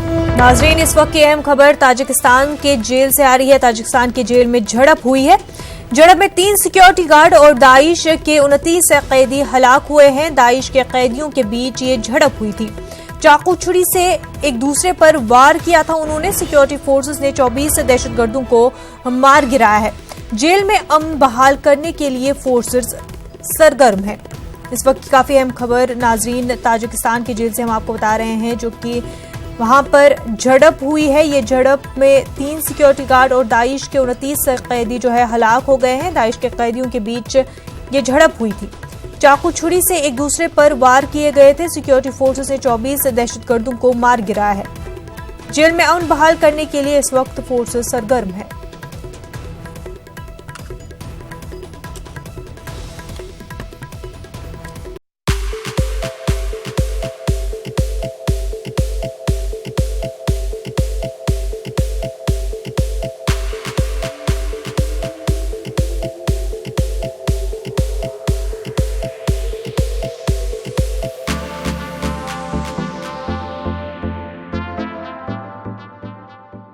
नाजरीन, इस वक्त की अहम खबर ताजिकिस्तान के जेल से आ रही है। ताजिकिस्तान की जेल में झड़प हुई है। झड़प में 3 सिक्योरिटी गार्ड और दाइश के 29 कैदी हलाक हुए हैं। दाइश के कैदियों के बीच ये झड़प हुई थी। चाकू छुरी से एक दूसरे पर वार किया था उन्होंने। सिक्योरिटी फोर्सेस ने 24 दहशतगर्दों को मार गिराया है। जेल में अमन बहाल करने के लिए फोर्सेस सरगर्म है। इस वक्त की काफी अहम खबर नाजरीन ताजिकिस्तान की जेल से हम आपको बता रहे हैं, जो कि वहां पर झड़प हुई है। ये झड़प में 3 सिक्योरिटी गार्ड और दाइश के 29 कैदी जो है हलाक हो गए हैं। दाइश के कैदियों के बीच ये झड़प हुई थी। चाकू छुरी से एक दूसरे पर वार किए गए थे। सिक्योरिटी फोर्सेस ने 24 दहशतगर्दों को मार गिराया है। जेल में अमन बहाल करने के लिए इस वक्त फोर्सेस सरगर्म है।